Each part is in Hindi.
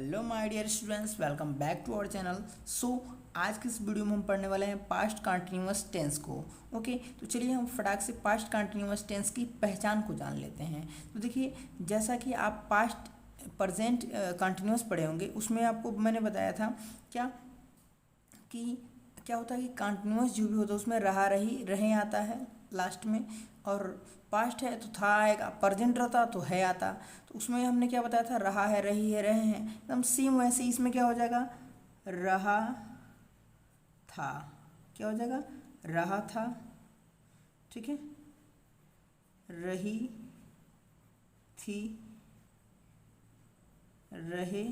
Hello my dear students, welcome back to our channel. आज की इस वीडियो में हम पढ़ने वाले हैं पास्ट कंटिन्यूअस टेंस को। ओके, तो चलिए हम फटाक से पास्ट कंटिन्यूअस टेंस की पहचान को जान लेते हैं। तो देखिए, जैसा कि आप पास्ट प्रेजेंट कंटिन्यूअस पढ़े होंगे, उसमें आपको मैंने बताया था क्या क्या होता है कि कंटिन्यूअस जो भी होता है उसमें रहा रही रहे आता है लास्ट में, और पास्ट है तो था आएगा, प्रेजेंट रहता तो है आता। तो उसमें हमने क्या बताया था, रहा है, रही है, रहे हैं, एकदम सेम वैसे ही इसमें क्या हो जाएगा, रहा था। क्या हो जाएगा, रहा था, ठीक है, रही थी, रहे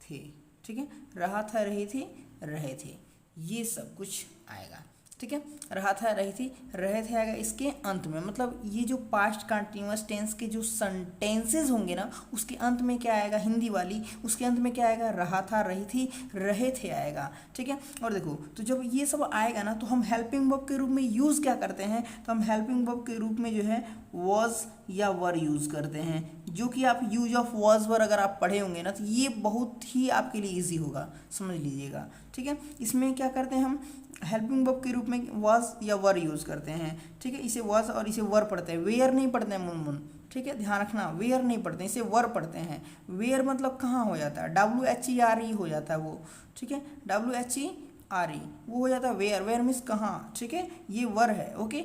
थे, ठीक है, रहा था, रही थी, रहे थे, ये सब कुछ आएगा। ठीक है, रहा था, रही थी, रहे थे आएगा इसके अंत में। मतलब ये जो पास्ट कंटिन्यूअस टेंस के जो सेंटेंसेस होंगे ना, उसके अंत में क्या आएगा, हिंदी वाली, उसके अंत में क्या आएगा, रहा था, रही थी, रहे थे आएगा। ठीक है, और देखो, तो जब ये सब आएगा ना, तो हम हेल्पिंग वर्ब के रूप में यूज़ क्या करते हैं, तो हम हेल्पिंग वर्ब के रूप में जो है वॉज या वर यूज़ करते हैं। जो कि आप यूज ऑफ वॉज वर अगर आप पढ़े होंगे ना, तो ये बहुत ही आपके लिए ईजी होगा, समझ लीजिएगा। ठीक है, इसमें क्या करते हैं हम, हेल्पिंग वर्ब के रूप में वॉज या वर यूज़ करते हैं। ठीक है, इसे वॉज और इसे वर पढ़ते हैं, वेयर नहीं पढ़ते हैं मुन। ठीक है, ध्यान रखना, वेयर नहीं पढ़ते हैं, इसे वर पढ़ते हैं। वेयर मतलब कहाँ हो जाता है, WHERE हो जाता है वो। ठीक है, WHERE वो हो जाता है वेयर। वेयर मीन्स कहाँ, ठीक है, ये वर है। ओके,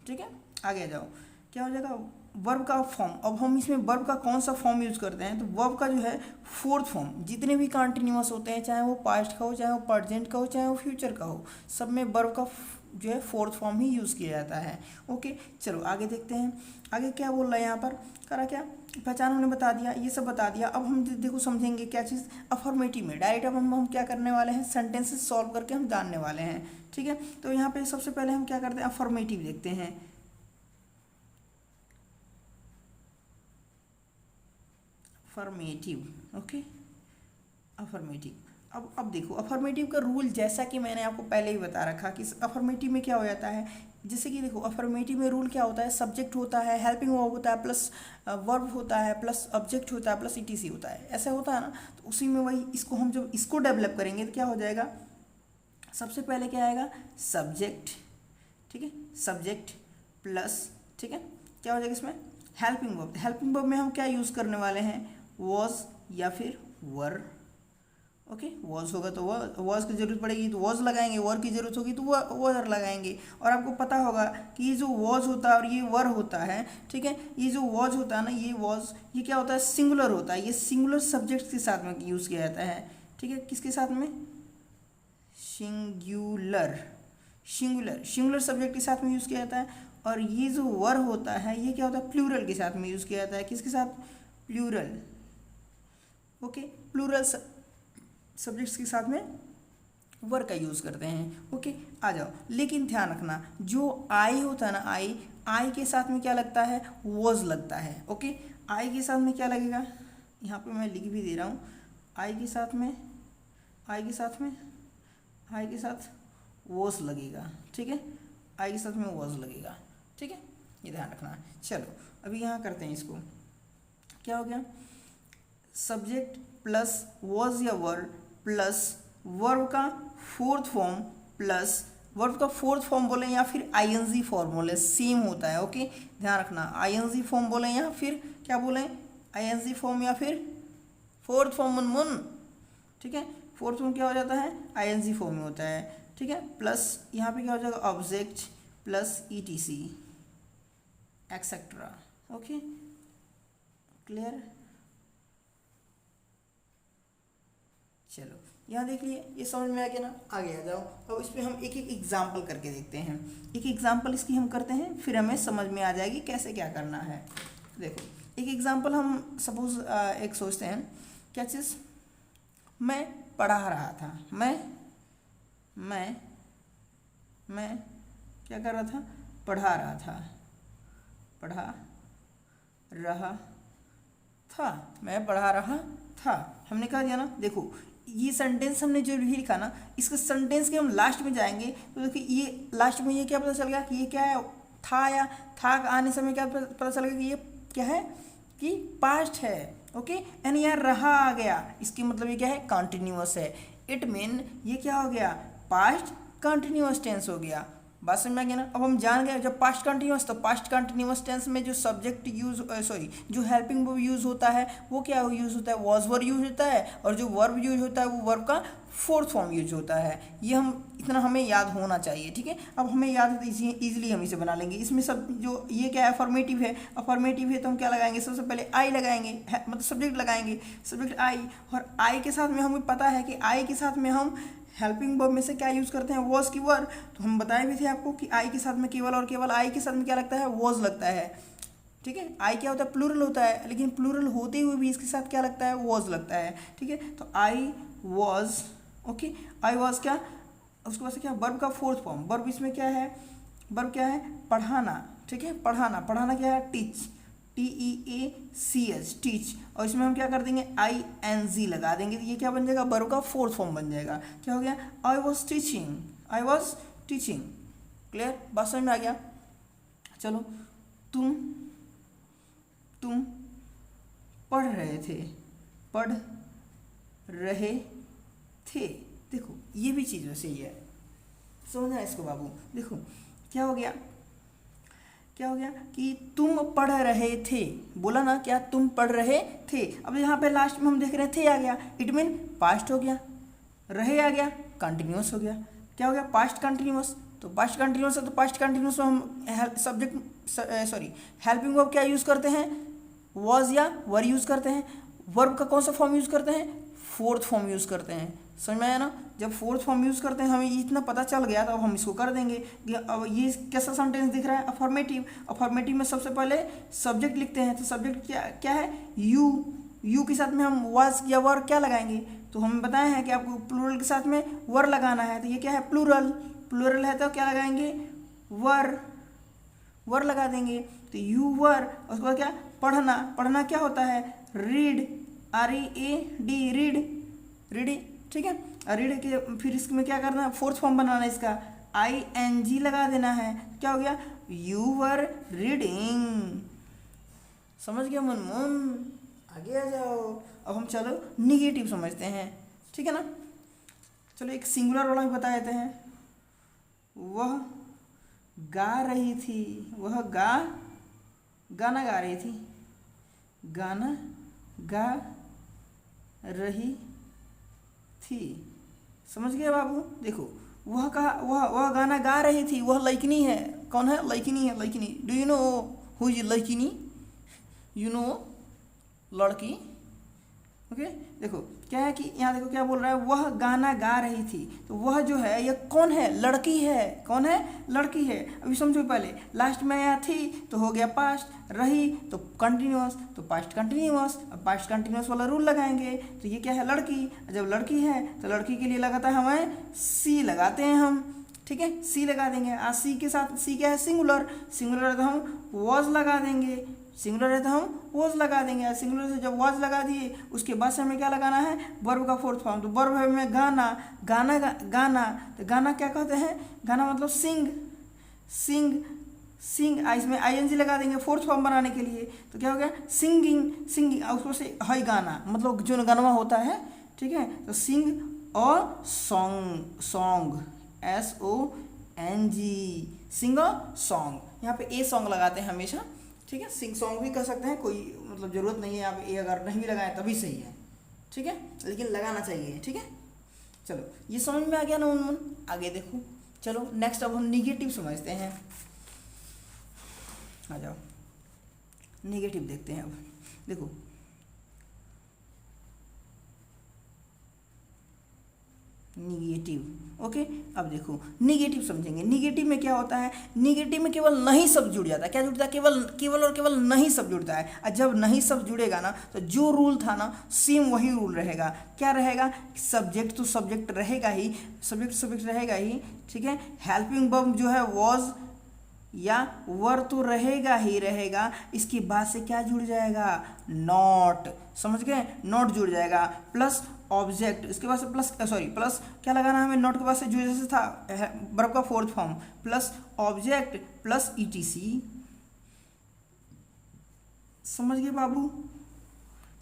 ठीक है, आगे जाओ, क्या हो जाएगा, वर्ब का फॉर्म। अब हम इसमें वर्ब का कौन सा फॉर्म यूज़ करते हैं, तो वर्ब का जो है फोर्थ फॉर्म। जितने भी कंटिन्यूअस होते हैं, चाहे वो पास्ट का हो, चाहे वो प्रेजेंट का हो, चाहे वो फ्यूचर का हो, सब में वर्ब का जो है फोर्थ फॉर्म ही यूज़ किया जाता है। ओके, चलो आगे देखते हैं। आगे क्या बोल रहा है यहाँ पर, करा क्या, पहचान हमने बता दिया, ये सब बता दिया। अब हम देखो समझेंगे क्या चीज़, अफर्मेटिव में डायरेक्ट अब हम क्या करने वाले हैं, सेंटेंसेस सॉल्व करके हम जानने वाले हैं। ठीक है, तो यहाँ पे सबसे पहले हम क्या करते हैं, अफर्मेटिव देखते हैं। Affirmative, okay, affirmative. अब देखो, अफर्मेटिव का रूल जैसा कि मैंने आपको पहले ही बता रखा कि अफर्मेटिव में क्या हो जाता है, जैसे कि देखो, अफर्मेटिव में रूल क्या होता है, सब्जेक्ट होता है, हेल्पिंग वर्ब होता है, प्लस वर्ब होता है, प्लस ऑब्जेक्ट होता है, प्लस ETC होता है, ऐसा होता है ना। तो उसी में वही, इसको हम जब इसको डेवलप करेंगे तो क्या हो जाएगा, सबसे पहले क्या आएगा, सब्जेक्ट। ठीक है, सब्जेक्ट प्लस, ठीक है, क्या हो जाएगा इसमें, हेल्पिंग वर्ब। हेल्पिंग वर्ब में हम क्या यूज़ करने वाले हैं, वॉज या फिर वर। ओके, वॉज होगा तो वॉज की जरूरत पड़ेगी तो वॉज लगाएंगे, वर की जरूरत होगी तो वर लगाएंगे। और आपको पता होगा कि ये जो वॉज होता है और ये वर होता है, ठीक है, ये जो वॉज होता है ना, ये वॉज, ये क्या होता है, सिंगुलर होता है। ये सिंगुलर सब्जेक्ट के साथ में यूज़ किया जाता है। ठीक है, किसके साथ में, सिंगुलर, सिंगुलर सब्जेक्ट के साथ में यूज़ किया जाता है। और ये जो वर होता है, ये क्या होता है, प्लूरल के साथ में यूज़ किया जाता है। किसके साथ, प्लूरल। ओके, प्लूरल सब्जेक्ट्स के साथ में वर का यूज़ करते हैं। ओके, आ जाओ, लेकिन ध्यान रखना, जो आई होता है ना, आई के साथ में क्या लगता है, वॉज लगता है। ओके, आई के साथ में क्या लगेगा, यहाँ पे मैं लिख भी दे रहा हूँ, आई के साथ में वॉज लगेगा। ठीक है, आई के साथ में वॉज लगेगा। ठीक है, ये ध्यान रखना। चलो अभी यहाँ करते हैं इसको, क्या हो गया, सब्जेक्ट प्लस वॉज या वर प्लस वर्ब का फोर्थ फॉर्म, प्लस वर्ब का फोर्थ फॉर्म बोले या फिर ING फॉर्म बोले, सेम होता है। ओके, ध्यान रखना, ING फॉर्म बोले या फिर क्या बोले, ING फॉर्म या फिर फोर्थ फॉर्म मुन। ठीक है, फोर्थ फॉर्म क्या हो जाता है, ING फॉर्म में होता है। ठीक है, प्लस यहाँ पे क्या हो जाएगा, object plus ETC etcetera. Okay, clear. चलो यहाँ देख लिए, ये समझ में आ गया ना, आगे आ जाओ। अब इस पर हम एक एक एग्जाम्पल करके देखते हैं। एक एग्जाम्पल इसकी हम करते हैं, फिर हमें समझ में आ जाएगी कैसे क्या करना है। देखो, एक एग्जाम्पल हम सपोज एक सोचते हैं, क्या चीज़, मैं पढ़ा रहा था, मैं क्या कर रहा था, पढ़ा रहा था, मैं पढ़ा रहा था। हमने कहा दिया ना, देखो ये सेंटेंस हमने जो भी लिखा ना, इसके सेंटेंस के हम लास्ट में जाएंगे तो देखिए, ये लास्ट में ये क्या पता चल गया कि ये क्या है, था, या था आने समय क्या पता चल गया कि ये क्या है, कि पास्ट है। ओके, एंड यहाँ रहा आ गया, इसकी मतलब ये क्या है, कंटिन्यूअस है। इट मीन ये क्या हो गया, पास्ट कंटिन्यूअस टेंस हो गया। बात समझ में आ गया ना। अब हम जान गए जब पास्ट कंटिन्यूअस, तो पास्ट कंटिन्यूअस टेंस में जो सब्जेक्ट यूज जो हेल्पिंग वर्ब यूज होता है वो क्या यूज होता है, वॉज वर्ब यूज होता है, और जो वर्ब यूज होता है वो वर्ब का फोर्थ फॉर्म यूज होता है। ये हम इतना हमें याद होना चाहिए, ठीक है। अब हमें याद है तो ईजिली हम इसे बना लेंगे। इसमें सब जो ये क्या है, अफर्मेटिव है, अफर्मेटिव है तो हम क्या लगाएंगे, सबसे पहले आई लगाएंगे, मतलब सब्जेक्ट लगाएंगे, सब्जेक्ट आई, और आई के साथ में हमें पता है कि आई के साथ में हम हेल्पिंग वर्ब में से क्या यूज़ करते हैं, वॉज की वर्ब। तो हम बताए भी थे आपको कि आई के साथ में केवल और केवल आई के साथ में क्या लगता है, वॉज लगता है, ठीक है। आई क्या होता है, प्लूरल होता है, लेकिन प्लूरल होते हुए भी इसके साथ क्या लगता है, वॉज लगता है, ठीक है। तो I was, okay, I was क्या, उसके बाद से क्या, वर्ब का फोर्थ फॉर्म। वर्ब इसमें क्या है, वर्ब क्या है, पढ़ाना, ठीक है, पढ़ाना, पढ़ाना क्या है, टीच, TEACH, टीच, और इसमें हम क्या कर देंगे, ING लगा देंगे, तो ये क्या बन जाएगा, वर्ब का फोर्थ फॉर्म बन जाएगा। क्या हो गया, I was teaching, I was teaching. Clear, बात समझ में आ गया। चलो, तुम पढ़ रहे थे, पढ़ रहे थे। देखो ये भी चीज़ वैसे ही है, समझना इसको बाबू। देखो क्या हो गया, क्या हो गया कि तुम पढ़ रहे थे, बोला ना क्या, तुम पढ़ रहे थे। अब यहाँ पे लास्ट में हम देख रहे थे आ गया, इट मीन पास्ट हो गया, रहे आ गया, कंटिन्यूअस हो गया। क्या हो गया, पास्ट कंटिन्यूअस। तो पास्ट कंटिन्यूअस है तो पास्ट कंटिन्यूअस में हम सब्जेक्ट हेल्पिंग वर्ब क्या यूज़ करते हैं, वॉज या वर यूज़ करते हैं। वर्ब का कौन सा फॉर्म यूज़ करते हैं, फोर्थ फॉर्म यूज़ करते हैं। समझ में आया ना। जब फोर्थ फॉर्म यूज़ करते हैं हमें इतना पता चल गया तो अब हम इसको कर देंगे कि अब ये कैसा सेंटेंस दिख रहा है, अफर्मेटिव। अफर्मेटिव में सबसे पहले सब्जेक्ट लिखते हैं, तो सब्जेक्ट क्या है, यू के साथ में हम वाज या वर क्या लगाएंगे, तो हम बताए हैं कि आपको प्लूरल के साथ में वर लगाना है। तो ये क्या है, प्लूरल है तो क्या लगाएंगे, वर लगा देंगे। तो यू वर, उसके बाद क्या, पढ़ना क्या होता है, रीड, READ, रीड, ठीक है। रीड के फिर इसमें क्या करना है, फोर्थ फॉर्म बनाना है इसका, ING लगा देना है। क्या हो गया, यू वर रीडिंग। समझ गया मुनमुन, आगे आ जाओ। अब हम चलो निगेटिव समझते हैं, ठीक है ना। चलो एक सिंगुलर वाला भी बता देते हैं। वह गा रही थी, वह गाना गा रही थी, गाना गा रही थी। समझ गए बाबू। देखो वह गाना गा रही थी, वह लइकनी है। कौन है, लइकनी है, Laikni. Do you know who is Laikni, you know, लड़की, ओके। देखो क्या है कि यहाँ देखो क्या बोल रहा है, वह गाना गा रही थी। तो वह जो है ये कौन है, लड़की है। कौन है, लड़की है। अभी समझो, पहले लास्ट में आया थी तो हो गया पास्ट, रही तो कंटिन्यूअस, तो पास्ट कंटिन्यूअस। अब पास्ट कंटिन्यूअस वाला रूल लगाएंगे, तो ये क्या है, लड़की। जब लड़की है तो लड़की के लिए लगाता है हमें सी लगाते हैं हम, ठीक है, सी लगा देंगे। आज सी के साथ, सी क्या है, सिंगुलर है तो हम वॉज लगा देंगे, सिंगुलर है तो हम वॉज लगा देंगे। सिंगुलर से जब वॉज लगा दिए उसके बाद से हमें क्या लगाना है, वर्ब का फोर्थ फॉर्म। तो वर्ब है में गाना, तो गाना क्या कहते हैं, गाना मतलब सिंग, इसमें ING लगा देंगे फोर्थ फॉर्म बनाने के लिए। तो क्या हो गया, सिंगिंग, उसको से है गाना, मतलब जो गनवा होता है, ठीक है। तो सिंग और सॉन्ग, SONG, सिंग और सॉन्ग। यहाँ पे ए सॉन्ग लगाते हैं हमेशा, ठीक है। सिंग सॉन्ग भी कर सकते हैं, कोई मतलब ज़रूरत नहीं है यहाँ पे ए अगर नहीं भी लगाएं तभी सही है, ठीक है, लेकिन लगाना चाहिए, ठीक है। चलो ये समझ में आ गया ना उनमुन। आगे देखो, चलो नेक्स्ट अब हम निगेटिव समझते हैं। आ जाओ निगेटिव देखते हैं। अब देखो निगेटिव, ओके। अब देखो निगेटिव समझेंगे। निगेटिव में क्या होता है, निगेटिव में केवल नहीं सब जुड़ जाता है। क्या जुड़ता है, केवल और केवल नहीं सब जुड़ता है। और जब नहीं सब जुड़ेगा ना तो जो रूल था ना सेम वही रूल रहेगा। क्या रहेगा, सब्जेक्ट तो सब्जेक्ट रहेगा ही, सब्जेक्ट रहेगा ही, ठीक है। हेल्पिंग वर्ब जो है वॉज या वर तो रहेगा ही रहेगा। इसके बाद से क्या जुड़ जाएगा, नॉट, समझ गए, नॉट जुड़ जाएगा, प्लस ऑब्जेक्ट। इसके बाद से प्लस क्या लगाना है हमें, नॉट के बाद से जो जैसे था वर्ब का fourth form, plus object plus ETC। समझ गए बाबू,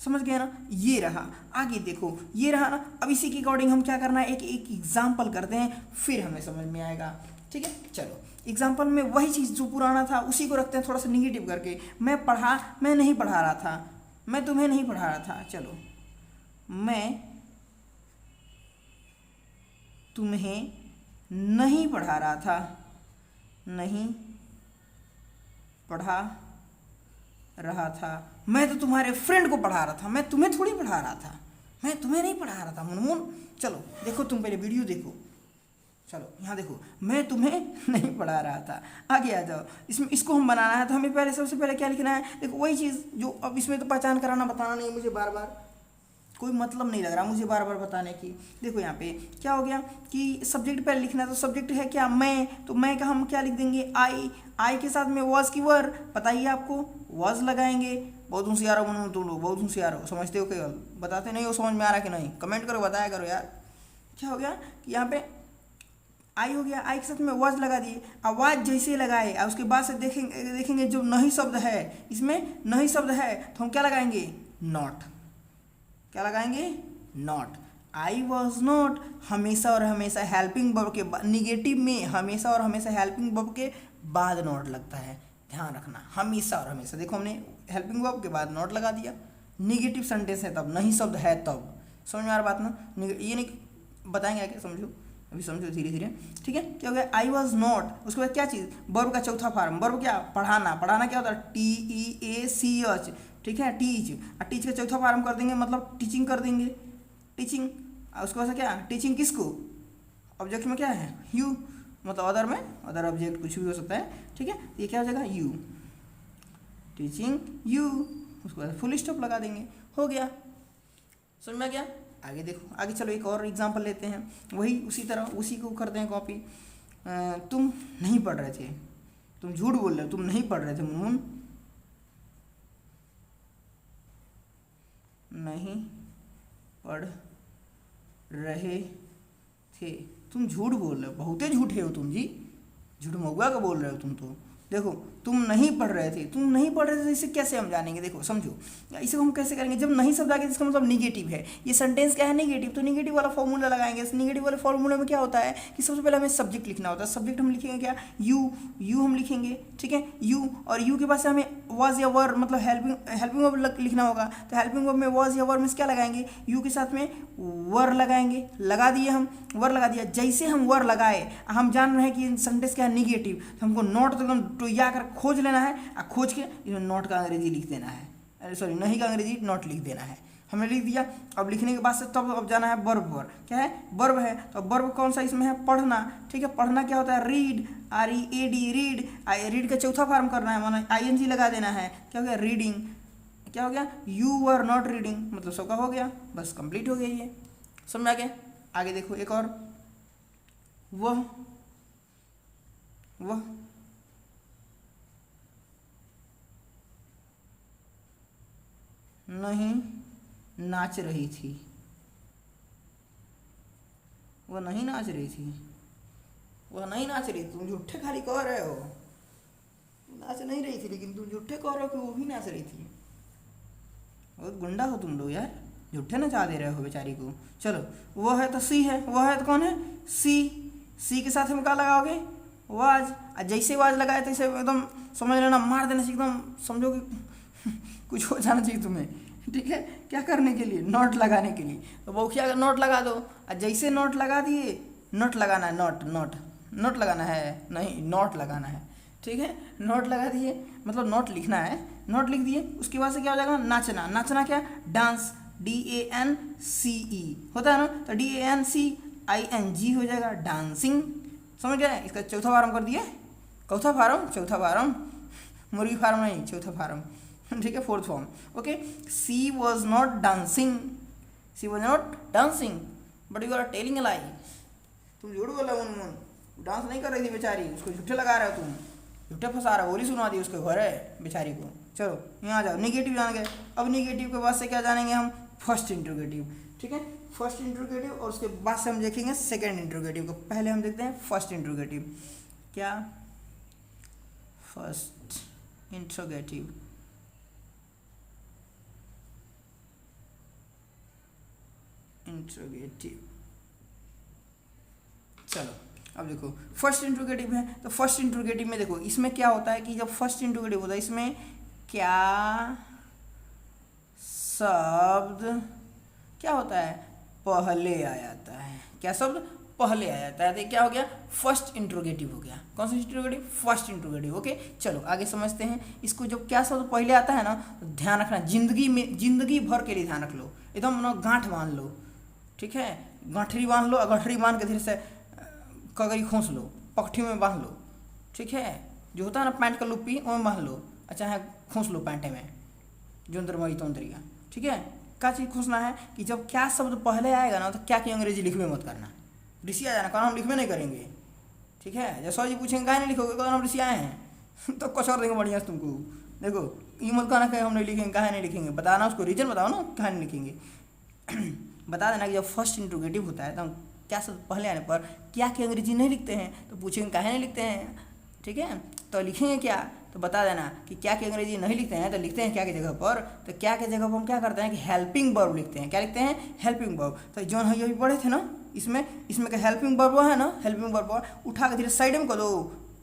समझ गए ना, ये रहा। आगे देखो ये रहा ना, अब इसी के अकॉर्डिंग हम क्या करना है, एक एक एग्जाम्पल करते हैं, फिर हमें समझ में आएगा। ठीक है, चलो एग्जाम्पल में वही चीज़ जो पुराना था उसी को रखते हैं, थोड़ा सा निगेटिव करके। मैं नहीं पढ़ा रहा था, मैं तुम्हें नहीं पढ़ा रहा था। चलो, मैं तुम्हें नहीं पढ़ा रहा था, नहीं पढ़ा रहा था। मैं तो तुम्हारे फ्रेंड को पढ़ा रहा था, मैं तुम्हें थोड़ी पढ़ा रहा था, मैं तुम्हें नहीं पढ़ा रहा था मुनमुन। चलो देखो, तुम पहले वीडियो देखो। चलो यहाँ देखो, मैं तुम्हें नहीं पढ़ा रहा था। आगे आ जाओ, इसमें इसको हम बनाना है तो हमें पहले सबसे पहले क्या लिखना है, देखो वही चीज़ जो अब इसमें तो पहचान कराना बताना नहीं है मुझे, बार बार कोई मतलब नहीं लग रहा मुझे बार बार बताने की। देखो यहाँ पे क्या हो गया कि सब्जेक्ट पहले लिखना है, तो सब्जेक्ट है क्या, मैं, तो मैं का हम क्या लिख देंगे, आई के साथ में वॉज की वर, पता ही है आपको, वॉज लगाएंगे। बहुत होशियार हो मनोज, तुम लोग बहुत होशियार हो, समझते हो केवल, बताते नहीं हो, समझ में आ रहा है कि नहीं, कमेंट करो, बताया करो यार। क्या हो गया कि यहाँ पे आई हो गया, आई के साथ में वॉज लगा दिए। आवाज़ जैसे लगाए और उसके बाद से देखेंगे जो नहीं शब्द है, इसमें नहीं शब्द है तो हम क्या लगाएंगे, नॉट। क्या लगाएंगे, नॉट। आई वॉज नॉट, हमेशा और हमेशा हेल्पिंग वर्ब के निगेटिव में हमेशा और हमेशा हेल्पिंग वर्ब के बाद नॉट लगता है, ध्यान रखना, हमेशा और हमेशा। देखो हमने हेल्पिंग वर्ब के बाद नॉट लगा दिया, निगेटिव सेंटेंस है तब, नहीं शब्द है तब। समझ में आ रहा बात ना, ये नहीं बताएंगे आगे, समझो अभी, समझो धीरे धीरे। ठीक है, क्या हो गया, आई वॉज नॉट, उसके बाद क्या चीज़, वर्ब का चौथा फॉर्म, वर्ब क्या, पढ़ाना। पढ़ाना क्या होता है, TEACH, ठीक है, टीच। और टीच का चौथा फॉर्म कर देंगे, मतलब टीचिंग कर देंगे, टीचिंग। और उसके बाद क्या, टीचिंग किसको, ऑब्जेक्ट में क्या है, यू, मतलब अदर में, अदर ऑब्जेक्ट कुछ भी हो सकता है। ठीक है, ये क्या हो जाएगा, यू, टीचिंग यू, उसके बाद फुल स्टॉप लगा देंगे, हो गया। समझ में आ गया। आगे देखो, आगे चलो एक और एग्जांपल लेते हैं, वही उसी तरह उसी को करते हैं कॉपी। तुम नहीं पढ़ रहे थे, तुम झूठ बोल रहे हो, तुम नहीं पढ़ रहे थे मुनमुन, नहीं पढ़ रहे थे, तुम झूठ बोल रहे हो, बहुते झूठे हो तुम जी, झूठ महुआ का बोल रहे हो तुम तो। देखो तुम नहीं पढ़ रहे थे, तुम नहीं पढ़ रहे थे, इसे कैसे हम जानेंगे, देखो समझो, इसे हम कैसे करेंगे, जब नहीं शब्द आ गया इसका मतलब निगेटिव है, ये सेंटेंस क्या है, निगेटिव, तो निगेटिव वाला फॉर्मूला लगाएंगे। इस निगेटिव वाले फॉर्मूले में क्या होता है कि सबसे पहले हमें सब्जेक्ट लिखना होता है, सब्जेक्ट हम लिखेंगे क्या, यू हम लिखेंगे, ठीक है, यू, और यू के पास से हमें वॉज या वर, मतलब हेल्पिंग वर्ब लिखना होगा, तो हेल्पिंग वर्ब में वॉज या वर में क्या लगाएंगे, यू के साथ में वर लगाएंगे, लगा दिए हम, वर लगा दिया। जैसे हम वर लगाए, हम जान रहे हैं कि सेंटेंस क्या है, निगेटिव, तो हमको नॉट तो एकदम तो या कर खोज लेना है, और खोज के इसमें नॉट का अंग्रेजी लिख देना है, अरे सॉरी नहीं का अंग्रेजी नॉट लिख देना है। हमने लिख दिया, अब लिखने के बाद से तब अब जाना है वर्ब पर, क्या है, वर्ब है, तो वर्ब कौन सा इसमें है, पढ़ना। ठीक है, पढ़ना क्या होता है, रीड, READ, रीड, रीड का चौथा फॉर्म करना है, माना ING लगा देना है, क्या हो गया, रीडिंग। क्या हो गया, यू वर नॉट रीडिंग, मतलब सबका हो गया, बस कंप्लीट हो गया ये, समझ में आ गया। आगे देखो एक और, वह नहीं नाच रही थी, वह नहीं नाच रही थी, वह नहीं नाच रही थी, तुम झूठे खाली कह रहे हो, नाच नहीं रही थी, लेकिन तुम झूठे कह रहे हो कि वो भी नाच रही थी। बहुत गुंडा हो तुम लोग यार, झूठे नचा दे रहे हो बेचारी को। चलो वो है तो सी है, वो है तो कौन है, सी के साथ हम क्या लगाओगे, वाज। जैसे वाज लगाए तैसे एकदम समझ लेना, मार देना चाहिए एकदम, समझो कि कुछ हो जाना चाहिए तुम्हें। ठीक है, क्या करने के लिए, नोट लगाने के लिए, तो वो क्या नोट लगा दो। और जैसे नोट लगा दिए, नोट लगाना है, नोट लगाना है, नहीं नोट लगाना है। ठीक है, नोट लगा दिए, मतलब नोट लिखना है, नोट लिख दिए। उसके बाद से क्या हो जाएगा, नाचना। नाचना क्या, डांस, DANCE होता है ना, तो DANCING हो जाएगा, डांसिंग। समझ गए, इसका चौथा फार्म कर दिए, चौथा फार्म, मुर्गी फार्म नहीं, चौथा फार्म। ठीक है, fourth form. Okay, she was not dancing, but you are telling a lie, तुम झूठ बोल रहे हो, मुनमुन डांस नहीं कर रही थी बेचारी, उसको झूठे लगा रहे हो तुम, झूठे फंसा रहे हो, बोली सुना दी उसके घर है बेचारी को। चलो यहाँ आ जाओ, निगेटिव जान गए। अब निगेटिव के बाद से क्या जानेंगे हम, फर्स्ट इंट्रोगेटिव। ठीक है, फर्स्ट इंट्रोगेटिव, और उसके बाद से हम देखेंगे सेकेंड इंट्रोगेटिव को। पहले हम देखते हैं फर्स्ट इंट्रोगेटिव, क्या, फर्स्ट इंट्रोगेटिव, इंट्रोगेटिव। चलो अब देखो फर्स्ट इंट्रोगेटिव है, तो फर्स्ट इंट्रोगेटिव में देखो इसमें क्या होता है कि जब फर्स्ट इंट्रोगेटिव होता है इसमें क्या शब्द क्या होता है पहले आ जाता है, क्या शब्द पहले आ जाता है, तो क्या हो गया फर्स्ट इंट्रोगेटिव हो गया। कौन सा इंट्रोगेटिव फर्स्ट इंट्रोगेटिव। ओके चलो आगे समझते हैं इसको। जब क्या शब्द पहले आता है ना तो ध्यान रखना, जिंदगी में जिंदगी भर के लिए ध्यान रख लो, एकदम ना गांठ बांध लो, ठीक है गठरी बांध लो और गठरी बांध के धीरे से कगरी खोस लो, पकठी में बांध लो, ठीक है जो होता है ना पैंट का लुप्पी उसमें बांध लो, अच्छा है खोस लो पैंटे में जोंतर मई तोंतरिया, ठीक है क्या चीज़ खोसना है कि जब क्या शब्द पहले आएगा ना तो क्या की अंग्रेजी लिखवे मत करना, ऋषि आ जाना कारण हम लिखवे नहीं करेंगे, ठीक है जब सर जी पूछेंगे कहा नहीं लिखोगे कारण हम ऋषि आए हैं तो कुछ और देंगे बढ़िया से तुमको। देखो ये मत कहना कहीं हम नहीं लिखेंगे, कहा नहीं लिखेंगे, बताना उसको रीजन बताओ ना कहा नहीं लिखेंगे बता देना कि जब फर्स्ट इंट्रोगेटिव होता है तो हम क्या शब्द पहले आने पर क्या की अंग्रेजी नहीं लिखते हैं, तो पूछेंगे काहे नहीं लिखते हैं, ठीक है तो लिखेंगे क्या, तो बता देना कि क्या की अंग्रेजी नहीं लिखते हैं तो लिखते हैं क्या की जगह पर, तो क्या की जगह पर हम क्या करते हैं कि हेल्पिंग वर्ब लिखते हैं, क्या लिखते हैं हेल्पिंग वर्ब। तो जो है ये भी पढ़े थे ना इसमें का हेल्पिंग वर्ब है ना, हेल्पिंग वर्ब उठा के धीरे साइड में कर दो,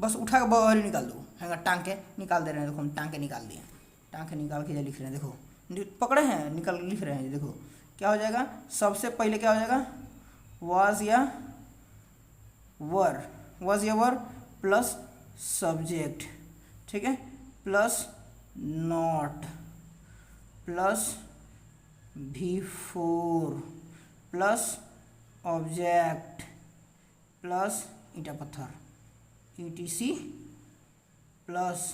बस उठा के बाहर ही निकाल दो, है टांग के निकाल दे रहे हैं, देखो हम टांग के निकाल दिए, टांग के निकाल के जो लिख रहे हैं देखो पकड़े हैं निकल लिख रहे हैं, देखो क्या हो जाएगा सबसे पहले क्या हो जाएगा was या वर प्लस सब्जेक्ट, ठीक है plus not plus before plus object plus eta पत्थर ETC plus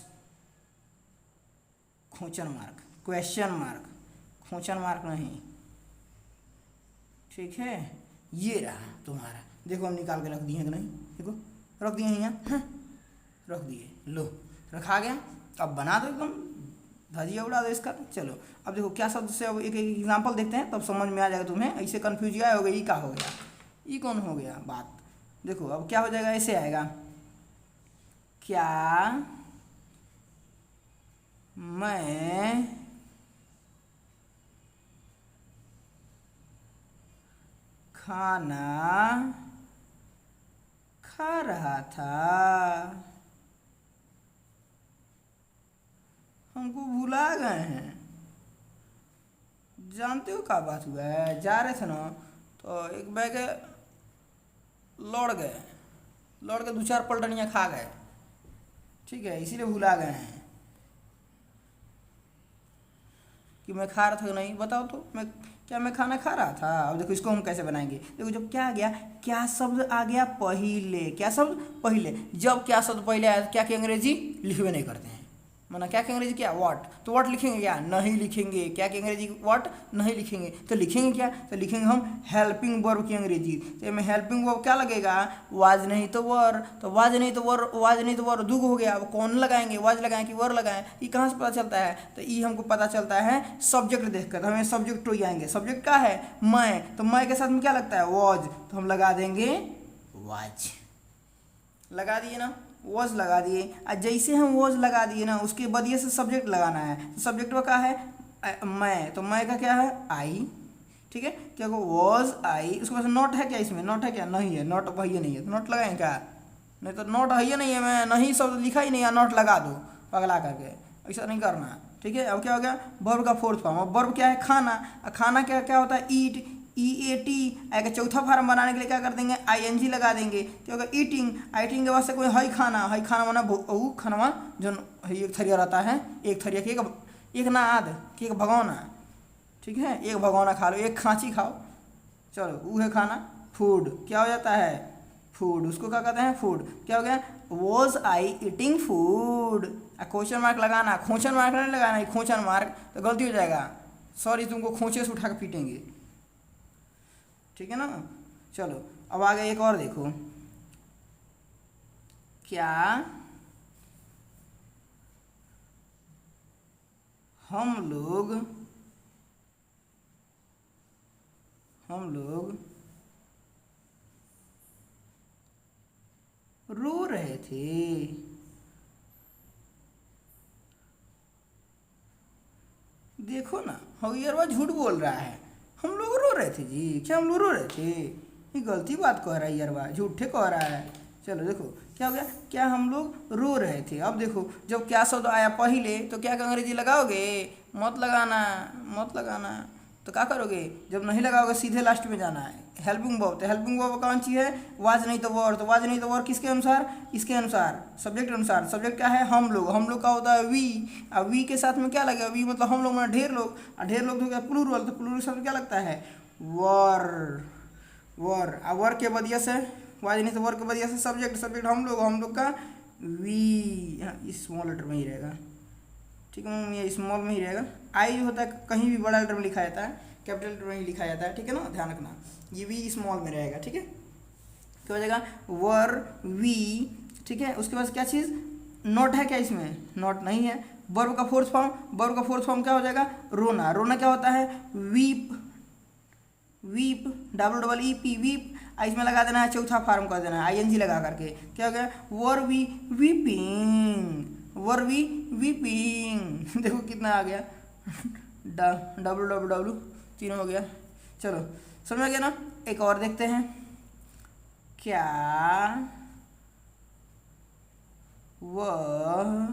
question mark question mark नहीं, ठीक है ये रहा तुम्हारा। देखो हम निकाल के रख दिए हैं कि नहीं, देखो रख दिए हैं यहाँ रख दिए, लो रखा गया। अब बना दो एकदम धजिया उड़ा दो इसका। चलो अब देखो क्या शब्द से अब एक एक एग्जाम्पल देखते हैं तब समझ में आ जाएगा तुम्हें, ऐसे कन्फ्यूज आया होगा ये क्या हो गया ये कौन हो गया बात। देखो अब क्या हो जाएगा ऐसे आएगा क्या मैं खाना खा रहा था, हमको भुला गए हैं। जानते हो क्या बात हुआ है, जा रहे थे ना तो एक बैग लौट के दो चार पलटनियाँ खा गए, ठीक है इसीलिए भुला गए हैं कि मैं खा रहा था कि नहीं, बताओ तो मैं खाना खा रहा था। अब देखो इसको हम कैसे बनाएंगे, देखो जब क्या आ गया क्या शब्द आ गया पहले, क्या शब्द पहले, जब क्या शब्द पहले आया क्या की अंग्रेजी लिखवे नहीं करते हैं, माना क्या की अंग्रेजी क्या व्हाट, तो व्हाट लिखेंगे क्या नहीं लिखेंगे, क्या की अंग्रेजी व्हाट नहीं लिखेंगे, तो लिखेंगे क्या, तो लिखेंगे हम हेल्पिंग वर्ब की अंग्रेजी। तो में हेल्पिंग वर्ब क्या लगेगा वाज नहीं तो वर, तो वाज नहीं तो वर दुग हो गया। अब कौन लगाएंगे वाज लगाएं कि वर लगाएं, ये कहाँ से पता चलता है, तो ये हमको पता चलता है सब्जेक्ट देखकर, तो हमें सब्जेक्ट टू आएंगे। सब्जेक्ट क्या है मैं, तो मैं के साथ में क्या लगता है वॉज, तो हम लगा देंगे वाज, लगा दिए ना वॉज लगा दिए। और जैसे हम वॉज लगा दिए ना उसके बदिए से सब्जेक्ट लगाना है, तो सब्जेक्ट क्या है मैं, तो मैं का क्या है आई, ठीक है क्या वॉज आई, उसके पास नॉट है क्या, इसमें नॉट है क्या नहीं है, नॉट भैया नहीं है तो नॉट लगाएं क्या, नहीं तो नॉट है नहीं है, मैं नहीं शब्द लिखा ही नहीं है नॉट लगा दो पगला करके, ऐसा नहीं करना, ठीक है। अब क्या हो गया वर्ब का फोर्थ फॉर्म, अब वर्ब क्या है खाना, खाना क्या होता है ईट, EAT आएगा। चौथा फार्म बनाने के लिए क्या कर देंगे ING लगा देंगे, क्या होगा ईटिंग, के बाद से कोई हई खाना माना खाना जो एक थरिया रहता है, एक थरिया की एक नाद कि एक भगौना, ठीक है एक भगौना खा लो, एक खांची खाओ, चलो वो है खाना। फूड क्या हो जाता है फूड, उसको क्या कहते हैं फूड, क्या हो गया was I eating food. Question mark लगाना, क्वेश्चन मार्क नहीं लगाना है क्वेश्चन मार्क तो गलती हो जाएगा, सॉरी तुमको खोंचे से उठा के पीटेंगे, ठीक है ना। चलो अब आगे एक और देखो, क्या हम लोग रो रहे थे, देखो ना हवियरवा झूठ बोल रहा है, हम लोग रो रहे थे जी, क्या हम लोग रो रहे थे? ये गलती बात कह रहा है यार, बा झूठे कह रहा है। चलो देखो क्या हो गया, क्या हम लोग रो रहे थे। अब देखो जब क्या शब्द आया पहले तो क्या का अंग्रेजी लगाओगे? मत लगाना, मत लगाना। तो क्या करोगे? जब नहीं लगाओगे सीधे लास्ट में जाना है। हेल्पिंग वर्ब, तो हेल्पिंग वर्ब कौन सी है? वाज नहीं तो वर, तो वाज नहीं तो वर किसके अनुसार? इसके अनुसार, सब्जेक्ट अनुसार। सब्जेक्ट क्या है? हम लोग। हम लोग का होता है वी। अब वी के साथ में क्या लगेगा? वी मतलब हम लोग, मतलब ढेर लोग। और ढेर लोग हो गया प्लूरल, तो प्लूरल के साथ में क्या लगता है? वर। वर, अब वर के वजह से, वाज नहीं तो वर के वजह से सब्जेक्ट, सब्जेक्ट हम लोग, हम लोग का वी, हाँ स्मॉल लेटर में ही रहेगा, ठीक है, ये स्मॉल में ही रहेगा। आई जो होता है कहीं भी बड़ा लेटर में लिखा जाता है, कैपिटल लेटर में ही लिखा जाता है, ठीक है ना, ध्यान रखना। ये वी स्मॉल में रहेगा, ठीक है। क्या हो जाएगा? वर वी, ठीक है। उसके बाद क्या चीज़? नॉट है क्या इसमें? नॉट नहीं है। वर्ब का फोर्थ फॉर्म, वर्ब का फोर्थ फॉर्म क्या हो जाएगा? रोना। रोना क्या होता है? Weep, weep, double double E P, weep. इसमें लगा देना है, चौथा फॉर्म कर देना है आईएनजी लगा करके। क्या हो गया? Were we weeping, were we weeping. देखो कितना आ गया, डब्लू डब्लू डब्लू, तीनों हो गया। चलो समझ आ गया ना। एक और देखते हैं, क्या वह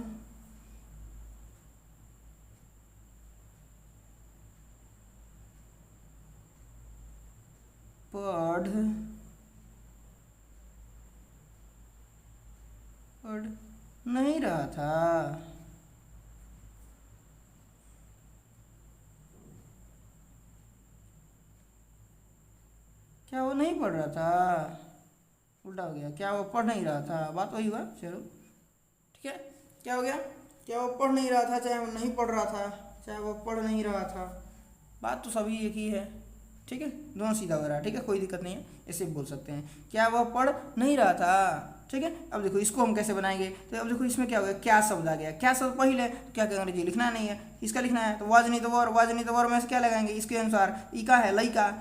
पढ़ पढ़ नहीं रहा था? क्या वो नहीं पढ़ रहा था? उल्टा हो गया, क्या वो पढ़ नहीं रहा था? बात वही हुआ। चलो ठीक है, क्या हो गया? क्या वो पढ़ नहीं रहा था, चाहे वो नहीं पढ़ रहा था, चाहे वो पढ़ नहीं रहा था, बात तो सभी एक ही है, ठीक है, दोनों सीधा हो रहा है, ठीक है, कोई दिक्कत नहीं है, ऐसे बोल सकते हैं। क्या वह पढ़ नहीं रहा था, ठीक है। अब देखो इसको हम कैसे बनाएंगे, तो अब देखो इसमें क्या हो गया? क्या शब्द आ गया, क्या शब्द पहले, क्या करेंगे जी? लिखना नहीं है, इसका लिखना है, तो वाज नहीं तो वर, वाज नहीं तो वर में से क्या लगाएंगे? इसके अनुसार। इका है लइका,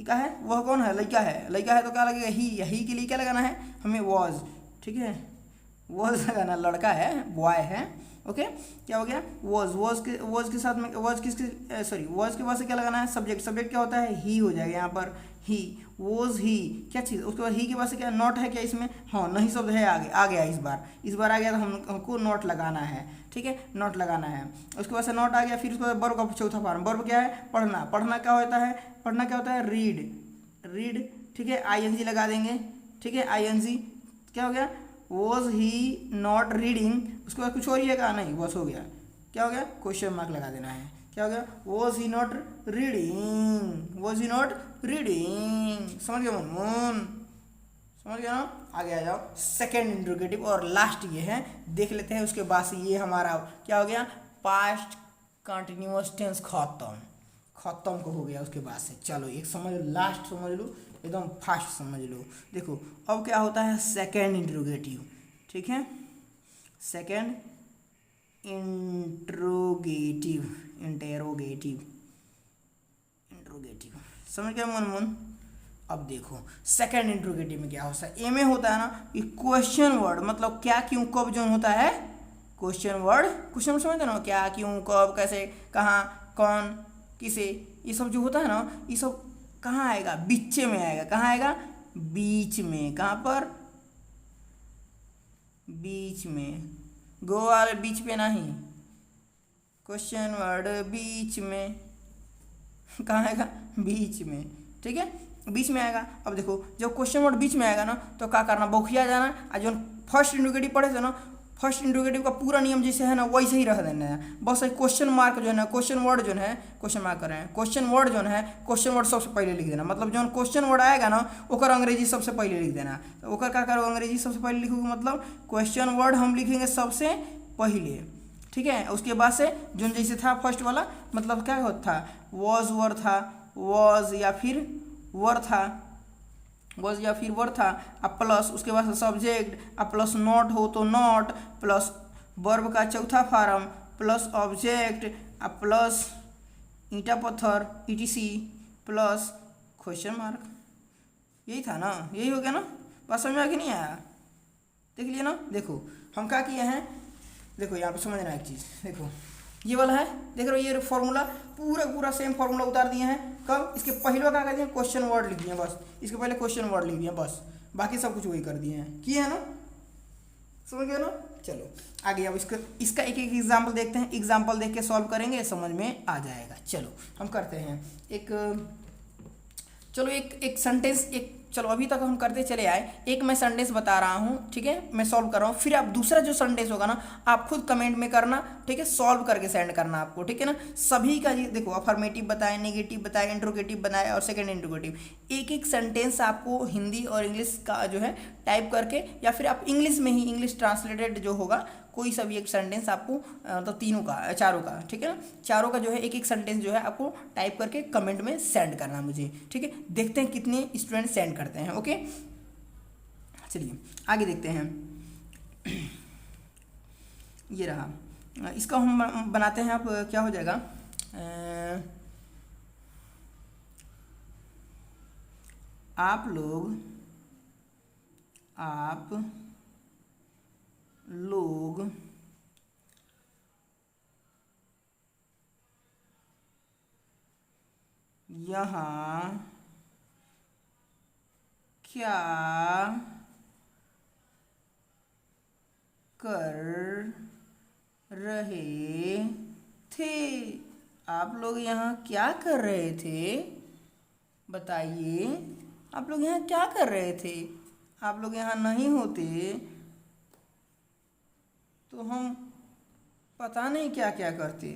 इका है, वह कौन है? लइका है, लइका है तो क्या लगेगा? ही के लिए क्या लगाना है हमें? वॉज, ठीक है, वॉज लगाना, लड़का है, बॉय है, ओके। क्या हो गया? वॉज, वॉज के साथ में, वॉज किसके, सॉरी वॉज के बाद से क्या लगाना है? सब्जेक्ट, सब्जेक्ट क्या होता है? ही हो जाएगा यहाँ पर, ही, वॉज ही, क्या चीज़। उसके बाद ही के बाद से क्या? नॉट है क्या इसमें? हाँ नहीं शब्द है, आगे आ गया, इस बार आ गया, तो हमको नॉट लगाना है, ठीक है, नॉट लगाना है। उसके बाद से नॉट आ गया, फिर उसके बाद वर्ब का चौथा फॉर्म, वर्ब क्या है? पढ़ना। पढ़ना क्या होता है? पढ़ना क्या होता है? रीड, रीड, ठीक है, आईएनजी लगा देंगे, ठीक है, आईएनजी। क्या हो गया? वॉज ही नॉट रीडिंग, उसके बाद कुछ और ही है का? नहीं, बस हो गया। क्या हो गया? क्वेश्चन मार्क लगा देना है। क्या हो गया? Was he not reading, was he not reading. समझ गया मुनमुन? समझ गया ना? आगे आ जाओ, सेकेंड इंट्रोगेटिव और लास्ट ये है, देख लेते हैं। उसके बाद से ये हमारा क्या हो गया? पास्ट कंटिन्यूअस टेंस खत्म, खत्म को हो गया उसके बाद से। चलो एक समझ लो, लास्ट समझ लो, एकदम फास्ट समझ लो। देखो अब क्या होता है? सेकेंड इंट्रोगेटिव, ठीक है, सेकेंड इंट्रोगेटिव, इंटेरोगेटिव, इंट्रोगेटिव, समझ गया मुनमुन? अब देखो सेकेंड इंट्रोगेटिव में क्या होता है? ए में होता है ना कि क्वेश्चन वर्ड, मतलब क्या क्यों कब जो होता है, क्वेश्चन वर्ड, क्वेश्चन समझते ना, क्या क्यों कब कैसे कहाँ कौन किसे, ये सब जो होता है ना, ये सब कहाँ आएगा? बीच में आएगा। कहाँ आएगा? बीच में। कहाँ पर? बीच में, गो वाले बीच पे नहीं, क्वेश्चन वर्ड बीच में, कहाँ आएगा? बीच में, ठीक है, बीच में आएगा। अब देखो जब क्वेश्चन वर्ड बीच में आएगा ना, तो क्या करना? बौखिया जाना, और जो फर्स्ट इंट्रोगेटिव पढ़े थे ना, फर्स्ट इंट्रोगेटिव का पूरा नियम जैसे है ना वैसे ही रह देना है, बस क्वेश्चन मार्क जो है ना, क्वेश्चन वर्ड जो है, क्वेश्चन मार्क कर रहे हैं, क्वेश्चन वर्ड जो है, क्वेश्चन वर्ड सबसे पहले लिख देना, मतलब जो क्वेश्चन वर्ड आएगा ना ओकर अंग्रेजी सबसे पहले लिख देना। तो ओकर क्या करो? अंग्रेजी सबसे पहले लिखोगे, मतलब क्वेश्चन वर्ड हम लिखेंगे सबसे पहले, ठीक है। उसके बाद से जो जैसे था फर्स्ट वाला, मतलब क्या होता था? वॉज वर था, वॉज या फिर वर था, वॉज या फिर वर था, अब प्लस उसके बाद सब्जेक्ट, अब प्लस नॉट हो तो नॉट, प्लस वर्ब का चौथा फॉर्म, प्लस ऑब्जेक्ट, अब प्लस ईंटा पत्थर ईटीसी, प्लस क्वेश्चन मार्क। यही था ना? यही हो गया ना? बात समझ में आ कि नहीं आया? देख लिया ना? देखो हम क्या किए हैं, देखो यहाँ पे समझना एक चीज़, देखो ये वाला है, देख रहे हो ये फॉर्मूला पूरा पूरा सेम फॉर्मूला उतार दिए हैं। कब? इसके पहले क्या कर दिए, क्वेश्चन वर्ड लिख दिए बस, इसके पहले क्वेश्चन वर्ड लिख दिए बस, बाकी सब कुछ वही कर दिए हैं, किए है ना, समझ गए ना। चलो आगे अब इसका एक एक एग्जाम्पल देखते हैं, एग्जाम्पल देख के सॉल्व करेंगे, समझ में आ जाएगा। चलो हम करते हैं चलो एक सेंटेंस, चलो अभी तक हम करते चले आए, एक मैं सेंटेंस बता रहा हूँ, ठीक है, मैं सॉल्व कर रहा हूँ, फिर आप दूसरा जो सेंटेंस होगा ना आप खुद कमेंट में करना, ठीक है, सॉल्व करके सेंड करना आपको, ठीक है ना। सभी का ये देखो, अफर्मेटिव बताएं, नेगेटिव बताएं, इंट्रोगेटिव बनाए और सेकंड इंट्रोगेटिव, एक एक सेंटेंस आपको हिंदी और इंग्लिश का जो है टाइप करके, या फिर आप इंग्लिश में ही, इंग्लिश ट्रांसलेटेड जो होगा कोई सा भी एक सेंटेंस आपको, मतलब तीनों का, चारों का, ठीक है ना, चारों का जो है एक एक सेंटेंस जो है आपको टाइप करके कमेंट में सेंड करना मुझे, ठीक है। देखते हैं कितने स्टूडेंट सेंड करते हैं, ओके। चलिए आगे देखते हैं। ये रहा, इसका हम बनाते हैं, अब क्या हो जाएगा, आप लोग यहाँ क्या कर रहे थे, आप लोग यहाँ क्या कर रहे थे, बताइए, आप लोग यहाँ क्या कर रहे थे, आप लोग यहाँ नहीं होते तो हम पता नहीं क्या क्या करते,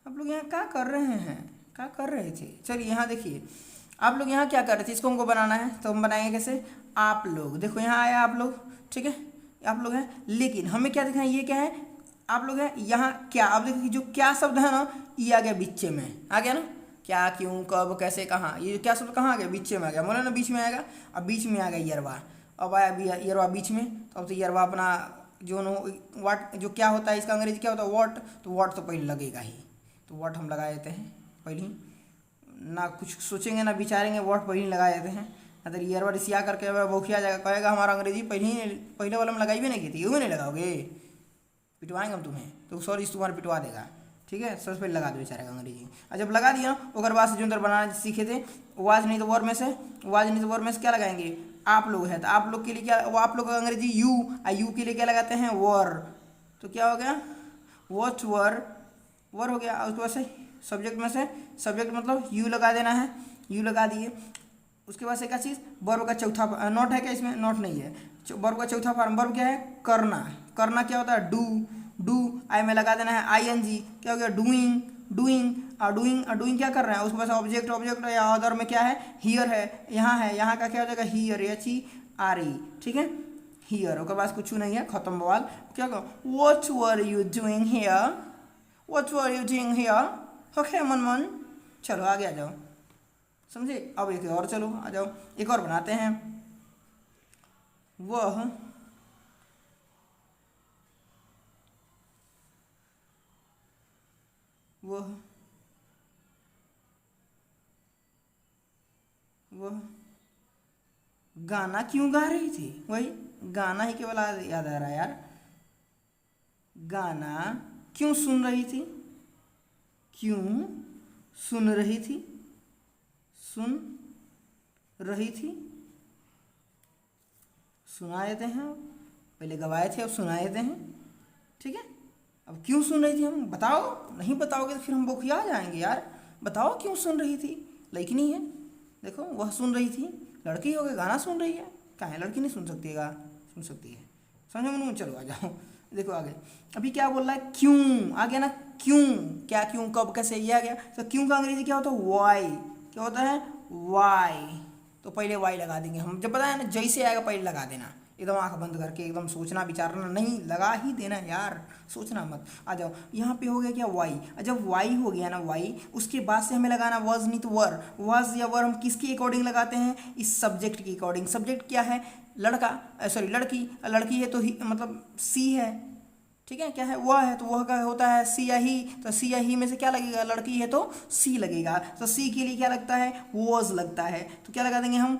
आप लोग यहाँ क्या कर रहे हैं, क्या कर रहे थे। चलिए यहाँ देखिए, आप लोग यहाँ क्या कर रहे थे, इसको हमको बनाना है, तो हम बनाएंगे कैसे, आप लोग, देखो यहाँ आया आप लोग, ठीक है, आप लोग हैं, लेकिन हमें क्या दिखाएं, ये क्या है, आप लोग हैं, यहाँ क्या, अब देखिए जो क्या शब्द है ना, ये आ गया बीच में, आ गया ना, क्या, क्यों, कब, कैसे, कहाँ, ये क्या शब्द कहाँ आ गया, बीच में आ गया, बोला ना बीच में आएगा, अब बीच में आ गया यरवा, अब आया यरवा बीच में, तो अब तो यरवा अपना जो नो वाट, जो क्या होता है इसका अंग्रेजी क्या होता है, वॉट, तो वॉट तो पहले लगेगा ही, तो वॉट हम लगा देते हैं पहले ही, ना कुछ सोचेंगे ना विचारेंगे, वॉट पहले ही लगा देते हैं, अगर ईयरवा रिसिया करके बौखिया जाएगा, कहेगा हमारा अंग्रेजी पहले वाला में लगाई भी नहीं की थी, यूँ नहीं लगाओगे, पिटवाएंगे हम तुम्हें, तो सॉरी तुम्हारा पिटवा देगा, ठीक है, सबसे पहले लगा दो बेचारे अंग्रेजी। और जब लगा दिया ओकर बाद से जो अंदर बनाना सीखे थे, वाज नहीं तो वर में से, वाज नहीं तो वर में से क्या लगाएंगे, आप लोग है, तो आप लोग के लिए क्या, वो आप लोग का अंग्रेजी यू, और यू के लिए क्या लगाते हैं, वर, तो क्या हो गया, वॉच वर हो गया। उसके बाद से सब्जेक्ट में से, सब्जेक्ट मतलब यू लगा देना है, यू लगा दिए। उसके बाद से क्या चीज़, वर्ब का चौथा, नोट है क्या इसमें, नोट नहीं है, वर्ब का चौथा फॉर्म, वर्ब क्या है, करना, करना क्या होता है, डू आई में लगा देना है ING, क्या हो गया, डूइंग डूइंग क्या कर रहे हैं, उसके बाद ऑब्जेक्ट या अदर में क्या है, हियर है, यहाँ का क्या हो जाएगा, हियर, HERE, ठीक है, हियर, उसके बाद कुछ नहीं है, खत्म बवाल। क्या कहो, what were you doing here, okay मन, चलो आगे आ जाओ, समझे। अब एक और, चलो आ जाओ, एक और बनाते हैं, वह गाना क्यों गा रही थी, वही गाना ही केवल याद आ रहा है यार, गाना क्यों सुन रही थी, सुन रही थी, सुना देते हैं, पहले गवाए थे अब सुना देते हैं, ठीक है। अब क्यों सुन रही थी, हम बताओ, नहीं बताओगे तो फिर हम बौखिया जाएंगे यार, बताओ क्यों सुन रही थी, लड़की नहीं है, देखो वह सुन रही थी, लड़की हो गई, गाना सुन रही है, कहाँ है, लड़की नहीं सुन सकती है, सुन सकती है, समझो मन, चलो आ जाओ, देखो आगे, अभी क्या बोल रहा है, क्यों आ गया ना, क्यों, क्या, क्यों, कब, कैसे, ये आ गया, तो क्यों का अंग्रेजी क्या होता है, वाई, क्या होता है, वाई, तो पहले वाई लगा देंगे हम, जब पता है ना, जैसे आएगा पहले लगा देना, एकदम आंख बंद करके, एकदम सोचना विचारना नहीं, लगा ही देना यार, सोचना मत। आ जाओ, यहाँ पे हो गया क्या, वाई, जब वाई हो गया ना, वाई, उसके बाद से हमें लगाना वॉज नहीं तो वर, वॉज या वर हम किसके अकॉर्डिंग लगाते हैं, इस सब्जेक्ट के अकॉर्डिंग, सब्जेक्ट क्या है, लड़का, सॉरी लड़की है तो मतलब सी है, ठीक है, क्या है, वह है, तो वह का होता है सी या ही, तो सी या ही में से क्या लगेगा, लड़की है तो सी लगेगा, तो सी के लिए क्या लगता है, वॉज लगता है, तो क्या लगा देंगे हम,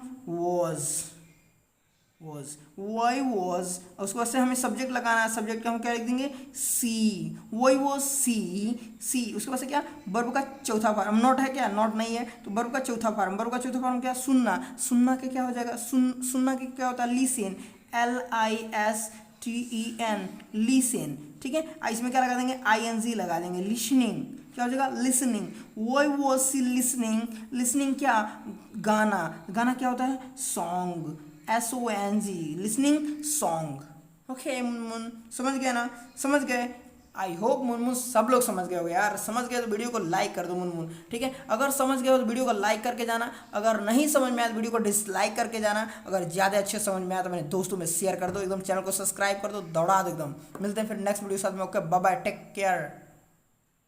वॉज, वाई वॉज, उसके बाद से हमें सब्जेक्ट लगाना है, सब्जेक्ट का हम क्या लिख देंगे सी, वाई वॉज सी, सी। उसके बाद से क्या वर्ब का चौथा फॉर्म, नॉट है क्या, नॉट नहीं है तो वर्ब का चौथा फॉर्म, वर्ब का चौथा फॉर्म क्या सुनना, सुनना के क्या हो जाएगा सुनना के क्या होता है लिसन, LISTEN, लिसन, ठीक है। इसमें क्या लगा देंगे ING लगा देंगे, लिसनिंग क्या हो जाएगा listening, why was she listening, listening क्या गाना, गाना क्या होता है song, SONG, listening song. Okay Munmun समझ गए ना, समझ गए, आई होप मुनमुन सब लोग समझ गए होगे यार, समझ गए तो वीडियो को लाइक कर दो मुनमुन, ठीक है। अगर समझ गए हो तो वीडियो को लाइक करके जाना, अगर नहीं समझ में आया तो वीडियो को डिसलाइक करके जाना, अगर ज़्यादा अच्छे समझ में आया तो मेरे दोस्तों में शेयर कर दो, एकदम चैनल को सब्सक्राइब कर दो, दौड़ा दो एकदम। मिलते हैं फिर नेक्स्ट वीडियो के साथ में, okay bye bye, take care.